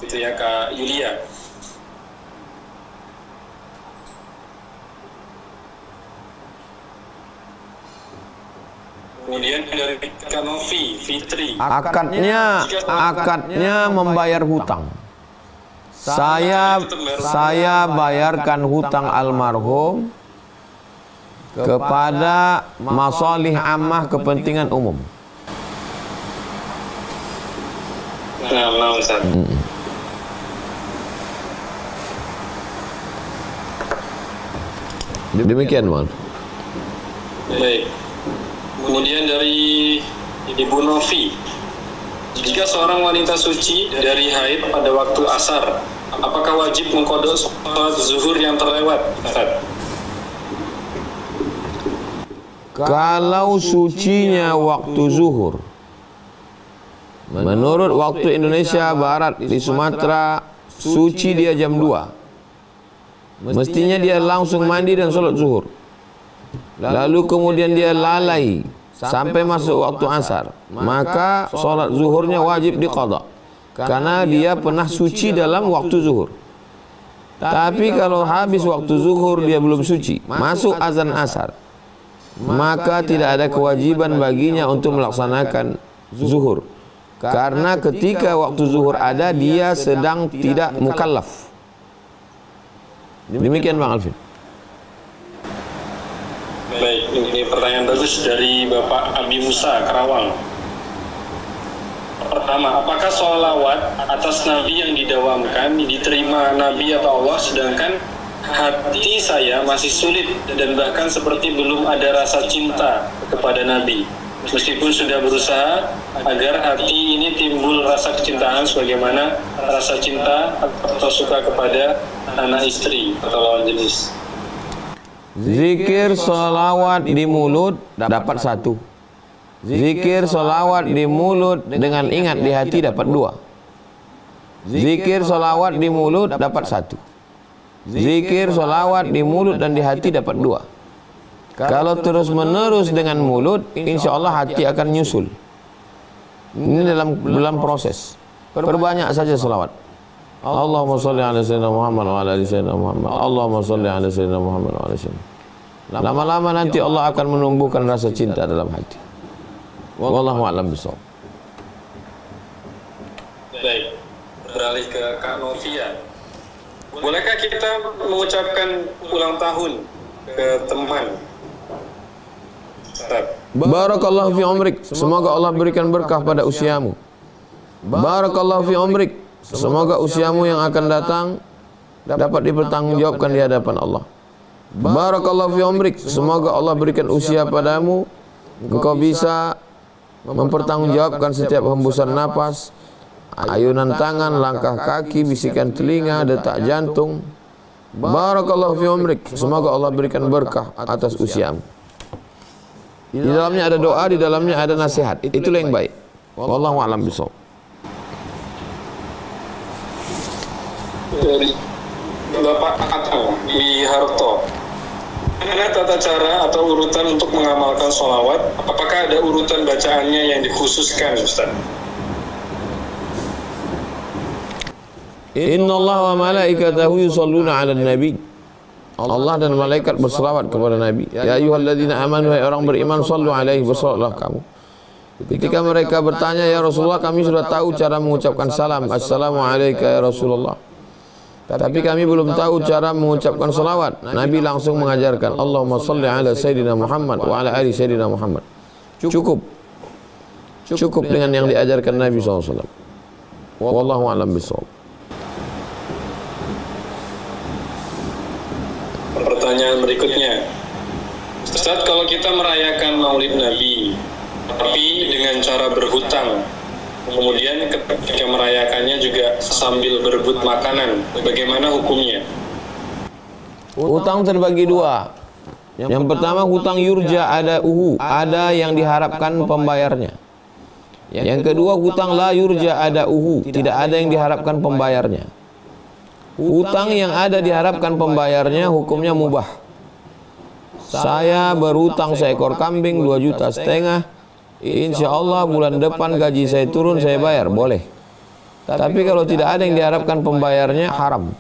Itu ya Kak Yulia. Kemudian dari Kak Novi, Fitri. Akadnya membayar hutang. Saya bayarkan hutang almarhum kepada masalih ammah, kepentingan umum. Nah, Ustaz. Demikian, Mas. Baik. Kemudian dari Ibu Novi, jika seorang wanita suci dari haid pada waktu asar, apakah wajib mengqadha sholat zuhur yang terlewat? Kalau sucinya waktu zuhur, menurut waktu Indonesia Barat, di Sumatera suci dia jam 2. Mestinya dia langsung mandi dan sholat zuhur. Lalu kemudian dia lalai sampai masuk waktu asar, maka sholat zuhurnya wajib diqadha, karena dia pernah suci dalam waktu zuhur. Tapi kalau habis waktu zuhur dia belum suci, masuk azan asar, maka tidak ada kewajiban baginya untuk melaksanakan zuhur, karena ketika waktu zuhur ada dia sedang tidak mukallaf. Demikian Bang Alvin. Baik, ini pertanyaan bagus dari Bapak Abi Musa, Karawang. Pertama, apakah sholawat atas Nabi yang didawamkan diterima Nabi atau Allah, sedangkan hati saya masih sulit dan bahkan seperti belum ada rasa cinta kepada Nabi, meskipun sudah berusaha agar hati ini timbul rasa kecintaan sebagaimana rasa cinta atau suka kepada anak istri atau lawan jenis. Zikir sholawat di mulut dapat 1. Zikir sholawat di mulut dengan ingat di hati dapat 2. Zikir sholawat di mulut dapat 1. Zikir sholawat di mulut dan di hati dapat 2. Kalau terus menerus dengan mulut, insya Allah hati akan nyusul. Ini dalam proses. Perbanyak saja sholawat. Allahumma sholli ala sayyidina Muhammad wa ala ali sayyidina Muhammad. Allahumma sholli ala sayyidina Muhammad wa ala ali sayyidina. Lama-lama nanti Allah akan menumbuhkan rasa cinta dalam hati. Wallahu a'lam bishawab. Baik, beralih ke Kak Novia. Bolehkah kita mengucapkan ulang tahun ke teman? Barakallahu fi umrik. Semoga Allah berikan berkah pada usiamu. Barakallahu fi umrik. Semoga usiamu yang akan datang dapat dipertanggungjawabkan di hadapan Allah. Barakallahu fi umrik. Semoga Allah berikan usia padamu, engkau bisa mempertanggungjawabkan setiap hembusan napas, ayunan tangan, langkah kaki, bisikan telinga, detak jantung. Barakallahu fi umrik. Semoga Allah berikan berkah atas usiamu. Di dalamnya ada doa, di dalamnya ada nasihat. Itulah yang baik. Wallahu a'lam bishawab. Dari Bapak Atau di Harto, mana tata cara atau urutan untuk mengamalkan sholawat? Apakah ada urutan bacaannya yang dikhususkan, Ustaz? Inna Allah wa malaikatahu yusalluna ala nabi. Allah dan malaikat berselawat kepada Nabi. Ya ayyuhalladzina amanu, hai orang beriman, sallu alaihi bersalawatlah kamu. Ketika mereka bertanya, ya Rasulullah, kami sudah tahu cara mengucapkan salam, assalamu alayka ya Rasulullah, tapi kami belum tahu cara mengucapkan salawat. Nabi langsung mengajarkan, Allahumma salli ala sayyidina Muhammad wa ala ali sayyidina Muhammad. Cukup dengan yang diajarkan Nabi SAW. Wallahu a'lam bishawab. Pertanyaan berikutnya, Ustaz, kalau kita merayakan Maulid Nabi tapi dengan cara berhutang, kemudian ketika merayakannya juga sambil berebut makanan, bagaimana hukumnya? Hutang terbagi 2. Yang pertama hutang yurja, ada yang diharapkan pembayarnya. Yang kedua hutang la yurja tidak ada yang diharapkan pembayarnya. Hutang yang ada diharapkan pembayarnya hukumnya mubah. Saya berhutang seekor kambing 2,5 juta, insya Allah bulan depan gaji saya turun, saya bayar, boleh. Tapi kalau tidak ada yang diharapkan pembayarnya, haram.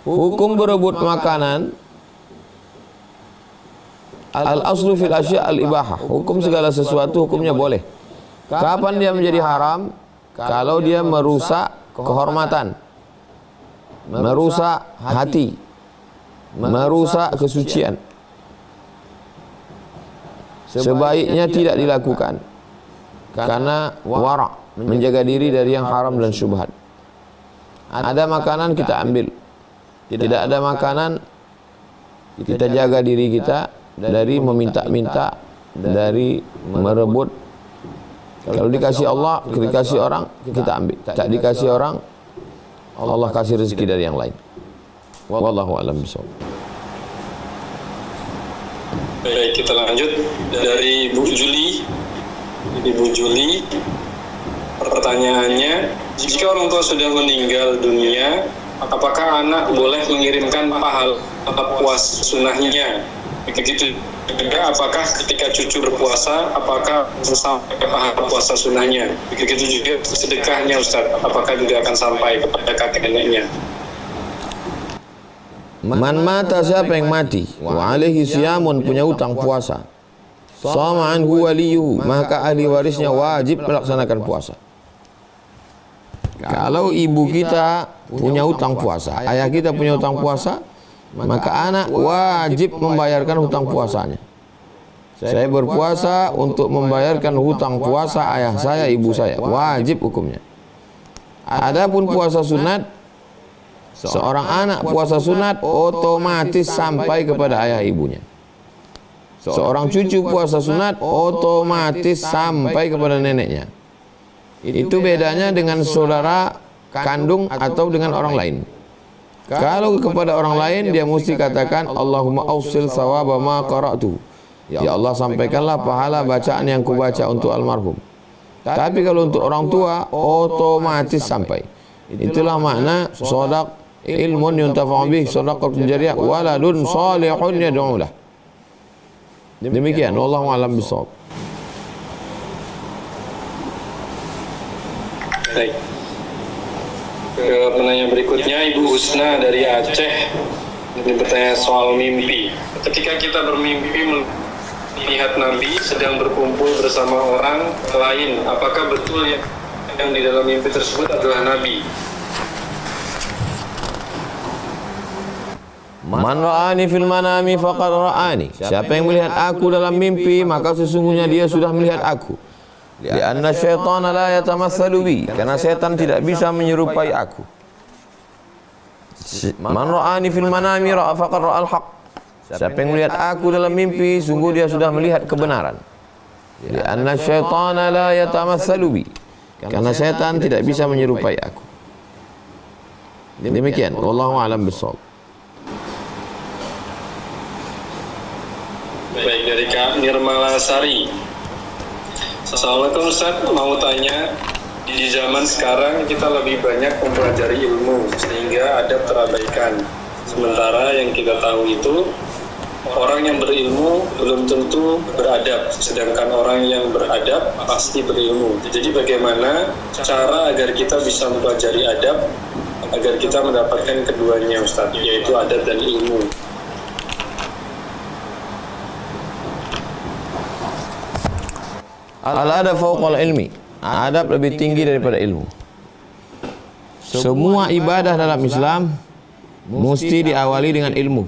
Hukum berebut makanan, al-aslu fil asya' al-ibahah. Hukum segala sesuatu hukumnya boleh. Kapan dia menjadi haram? Kalau dia merusak kehormatan, merusak hati, merusak kesucian. Sebaiknya tidak dilakukan, karena wara', menjaga diri dari yang haram dan syubhat. Ada makanan kita ambil, tidak ada makanan kita jaga diri kita dari meminta-minta, dari merebut. Kalau dikasih Allah, dikasih orang, kita ambil. Tak dikasih orang, Allah kasih rezeki dari yang lain. Wallahu a'lam bishawab. Baik, kita lanjut dari Ibu Juli. Ibu Juli, pertanyaannya, jika orang tua sudah meninggal dunia, apakah anak boleh mengirimkan pahala puasa sunnahnya? Begitu juga apakah ketika cucu berpuasa, apakah sampai pahala puasa sunnahnya? Begitu juga sedekahnya, Ustaz, apakah juga akan sampai kepada kakek neneknya? Man mata, siapa yang mati, wa alaihi siyamun, punya utang puasa, sama anhu waliyuhu, maka ahli warisnya wajib melaksanakan puasa. Kalau ibu kita punya utang puasa, ayah kita punya utang puasa, maka anak wajib membayarkan hutang puasanya. Saya berpuasa untuk membayarkan hutang puasa ayah saya, ibu saya, wajib hukumnya. Adapun puasa sunat, seorang anak puasa sunat otomatis sampai kepada ayah ibunya. Seorang cucu puasa sunat otomatis sampai kepada neneknya. Itu bedanya dengan saudara kandung atau dengan orang lain. Kalau kepada orang lain, dia mesti katakan Allahumma awsil sawaba ma qara'tu. Ya Allah, sampaikanlah pahala bacaan yang kubaca untuk almarhum. Tapi kalau untuk orang tua, otomatis sampai. Itulah makna shadaq ilmun yuntafa'u bih, shadaqatun jariyah, waladun salihun yad'u lah. Demikian, wallahu a'lam bishawab. Baik. Ke penanya berikutnya, Ibu Husna dari Aceh. Ini bertanya soal mimpi. Ketika kita bermimpi melihat Nabi sedang berkumpul bersama orang lain, apakah betul yang di dalam mimpi tersebut adalah Nabi? Man ra'ani fil manami faqad ra'ani. Siapa yang melihat aku dalam mimpi, maka sesungguhnya dia sudah melihat aku. Lianna syaitana la yatamatsalu bi, karena setan tidak bisa menyerupai aku. Man ra'ani fil manami faqad ra'al haq. Siapa yang melihat aku dalam mimpi, sungguh dia sudah melihat kebenaran. Lianna syaitana la yatamatsalu bi, karena setan tidak bisa menyerupai aku. Demikian, wallahu a'lam bishawab. Baik, dari Kak Nirmala Sari. Assalamualaikum Ustaz, mau tanya, di zaman sekarang kita lebih banyak mempelajari ilmu sehingga adab terabaikan. Sementara yang kita tahu itu orang yang berilmu belum tentu beradab, sedangkan orang yang beradab pasti berilmu. Jadi bagaimana cara agar kita bisa mempelajari adab agar kita mendapatkan keduanya, Ustaz, yaitu adab dan ilmu? Al-adab fawqal ilmi. Adab lebih tinggi daripada ilmu. Semua ibadah dalam Islam mesti diawali dengan ilmu.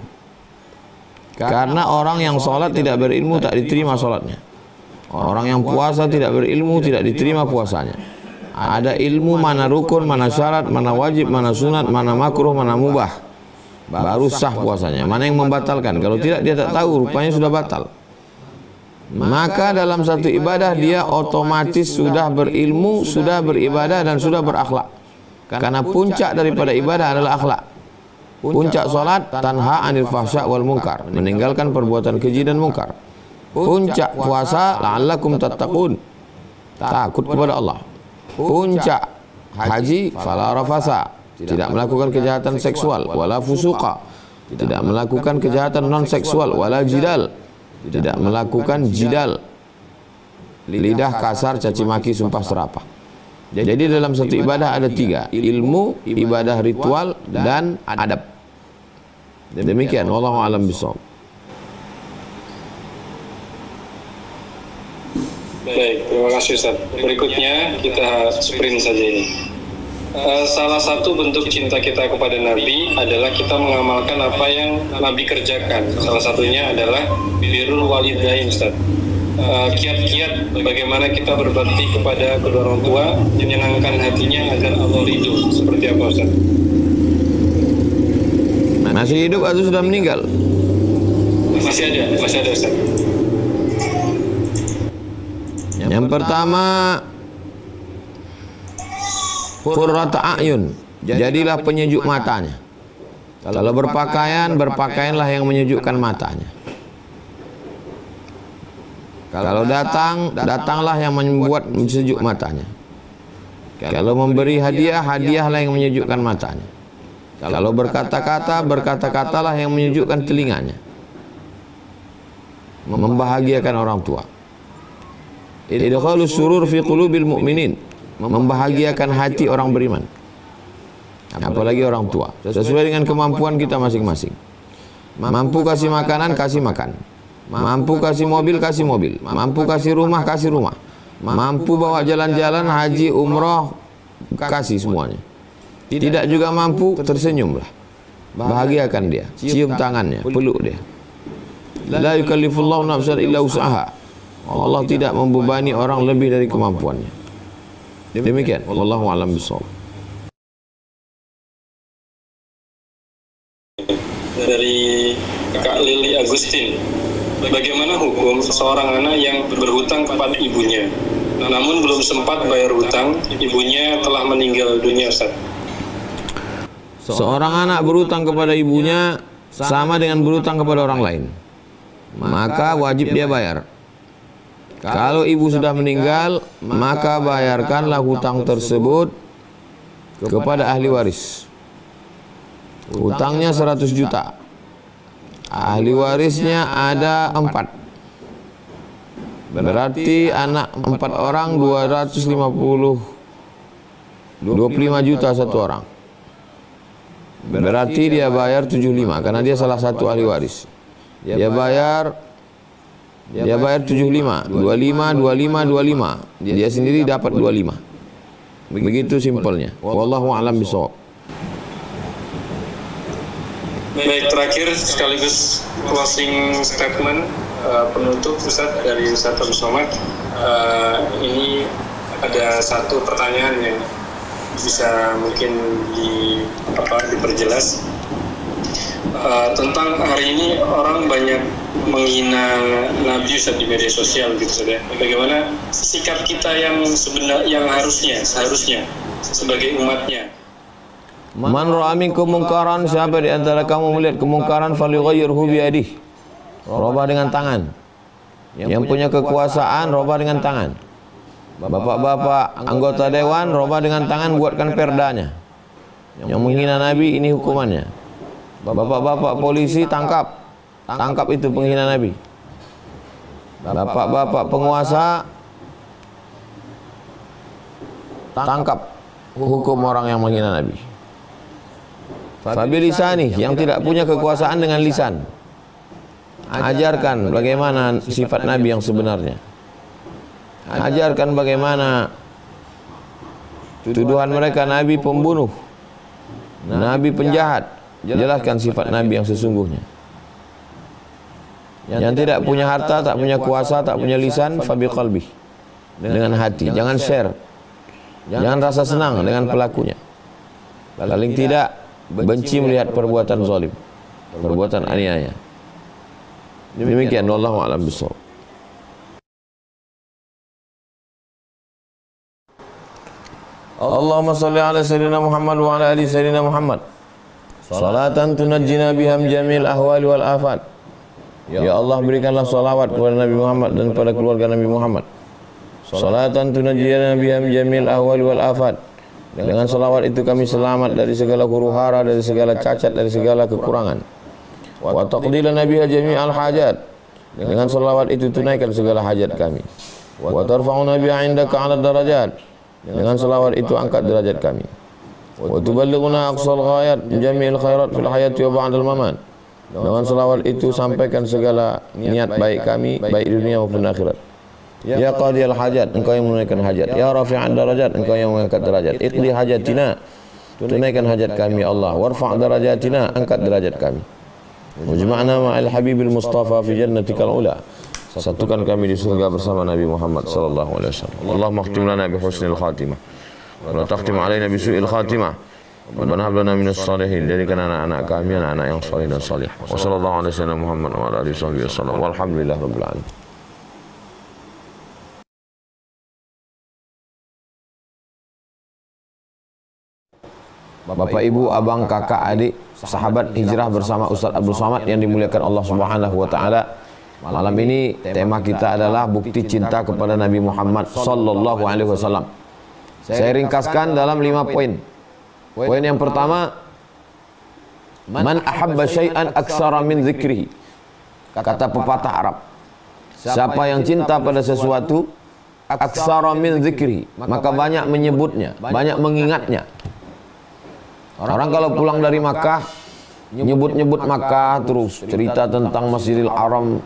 Karena orang yang sholat tidak berilmu tak diterima sholatnya. Orang yang puasa tidak berilmu tidak diterima puasanya. Ada ilmu mana rukun, mana syarat, mana wajib, mana sunat, mana makruh, mana mubah, baru sah puasanya. Mana yang membatalkan? Kalau tidak, dia tak tahu, rupanya sudah batal. Maka dalam satu ibadah dia otomatis sudah berilmu, sudah beribadah dan sudah berakhlak. Karena puncak daripada ibadah adalah akhlak. Puncak salat tanha anil fahsya wal munkar, meninggalkan perbuatan keji dan munkar. Puncak puasa la'allakum tattaqun, takut kepada Allah. Puncak haji fala rafasa, tidak melakukan kejahatan seksual, wala fusuqa, tidak melakukan kejahatan non seksual, wala jidal, tidak melakukan jidal, lidah kasar, caci maki, sumpah serapah. Jadi dalam satu ibadah ada tiga: ilmu, ibadah ritual, dan adab. Demikian, wallahu a'lam bishawab. Baik, terima kasih Ustaz. Berikutnya kita sprint saja ini. Salah satu bentuk cinta kita kepada Nabi adalah kita mengamalkan apa yang Nabi kerjakan. Salah satunya adalah birrul walidain, Ustaz. Kiat-kiat bagaimana kita berbakti kepada kedua orang tua, menyenangkan hatinya agar Allah ridho. Seperti apa, Ustaz? Masih hidup atau sudah meninggal? Masih ada Ustaz. Yang pertama, qurrata a'yun, jadilah penyejuk matanya. Kalau berpakaian, berpakaianlah yang menyejukkan matanya. Kalau datang, datanglah yang membuat sejuk matanya. Kalau memberi hadiah, hadiahlah yang menyejukkan matanya. Kalau berkata-kata, berkata-katalah yang menyejukkan telinganya. Membahagiakan orang tua. Idkhalus surur fi qulubil mu'minin, membahagiakan hati orang beriman. Apalagi orang tua, sesuai dengan kemampuan kita masing-masing. Mampu kasih makanan, kasih makan. Mampu kasih mobil, kasih mobil. Mampu kasih rumah, kasih rumah. Mampu bawa jalan-jalan, haji, umroh, kasih semuanya. Tidak juga mampu, tersenyumlah. Bahagiakan dia, cium tangannya, peluk dia. La yukallifullahu nafsan illa usaha. Allah tidak membebani orang lebih dari kemampuannya. Demikian, wallahu a'lam bishawab. Dari Kak Lili Agustin, bagaimana hukum seorang anak yang berhutang kepada ibunya, namun belum sempat bayar hutang, ibunya telah meninggal dunia, Ustaz? Seorang anak berhutang kepada ibunya sama dengan berhutang kepada orang lain, maka wajib dia bayar. Kalau ibu sudah meninggal, maka bayarkanlah hutang tersebut kepada ahli waris. Hutangnya 100 juta. Ahli warisnya ada 4. Berarti anak 4 orang 25 juta satu orang. Berarti dia bayar 75 karena dia salah satu ahli waris. Dia bayar 75, 25. Dia sendiri dapat 25. Begitu simpelnya. Wallahu a'lam bishawab. Baik, terakhir sekaligus closing statement penutup Ustaz dari Ustaz Abu Somad. Ini ada satu pertanyaan yang bisa mungkin diperjelas. Tentang hari ini orang banyak menghina Nabi Ustaz di media sosial gitu saja. Bagaimana sikap kita yang seharusnya sebagai umatnya? Man ra'a minkum munkaran, siapa di antara kamu melihat kemungkaran falyughayyirhu bi yadihi. Rubah dengan tangan. Yang punya kekuasaan rubah dengan tangan. Bapak-bapak anggota dewan rubah dengan tangan, buatkan perdanya. Yang menghina Nabi ini hukumannya. Bapak-bapak polisi tangkap itu penghina Nabi. Bapak-bapak penguasa tangkap hukum orang yang menghina Nabi. Fabilisani, yang tidak punya kekuasaan dengan lisan, ajarkan bagaimana sifat Nabi yang sebenarnya. Ajarkan bagaimana tuduhan mereka Nabi pembunuh, Nabi penjahat. Jelaskan sifat Nabi yang sesungguhnya. Yang tidak punya harta, tak punya kuasa, tak punya lisan, fabi qalbi, dengan hati. Jangan share, jangan rasa senang dengan pelakunya. Paling tidak benci melihat perbuatan zalim, perbuatan aniaya. Demikian, wallahu a'lam bishawab. Allahumma salli ala sayyidina Muhammad wa ala ali sayyidina Muhammad. Salatan tunajjina biham jamil ahwali wal afat. Ya Allah, berikanlah salawat kepada Nabi Muhammad dan kepada keluarga Nabi Muhammad. Salatan tunajjina biham jamil ahwali wal afat. Dengan salawat itu kami selamat dari segala huru-hara, dari segala cacat, dari segala kekurangan. Wa taqdila nabiha jami'al hajat. Dengan salawat itu tunaikan segala hajat kami. Wa tarfa'u nabiha indaka 'ala darajat. Dengan selawat itu angkat derajat kami. Wa tuballighuna aqsal ghayat jami'il khairat fil hayati wa ba'dal mamat. Dengan selawat itu sampaikan segala niat baik kami, baik di dunia maupun akhirat. Ya qadiyal hajat, engkau yang menunaikan hajat. Ya rafi'ad darajat, engkau yang mengangkat derajat. Iqdi hajatina, tunaikan hajat kami ya Allah. Warfa' darajatina, angkat derajat kami. Wajma'na ma'al habibil mustafa fi jannatikal ula. Satukan kami di surga bersama Nabi Muhammad sallallahu alaihi wasallam. Allahumma khtim lana bi husnil khatimah. Wa la takhtim alaina bi su'il khatimah. Rabbana hab lana minas salihin. Jadikan anak-anak kami anak-anak yang saleh dan salih. Wa sallallahu alaihi wasallam Muhammad wa ala alihi wasallam. Walhamdulillah rabbil alamin. Bapak, Ibu, abang, kakak, adik, sahabat hijrah bersama Ustaz Abdul Somad yang dimuliakan Allah Subhanahu wa taala. Malam ini tema kita adalah bukti cinta kepada Nabi Muhammad sallallahu alaihi wasallam. Saya ringkaskan dalam 5 poin. Poin yang pertama, man ahabba syai'an aksara min dzikrihi. Kata pepatah Arab, siapa yang cinta pada sesuatu aksara min dzikrihi, maka banyak menyebutnya, banyak mengingatnya. Orang kalau pulang dari Makkah, nyebut-nyebut Makkah terus, cerita tentang Masjidil Haram,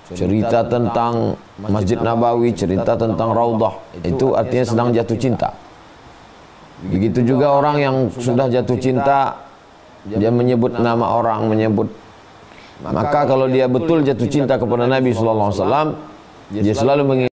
cerita tentang Masjid Nabawi, cerita tentang Raudhah, itu artinya sedang jatuh cinta. Begitu juga orang yang sudah jatuh cinta, dia menyebut nama orang, maka kalau dia betul jatuh cinta kepada Nabi sallallahu alaihi wasallam, dia selalu mengingat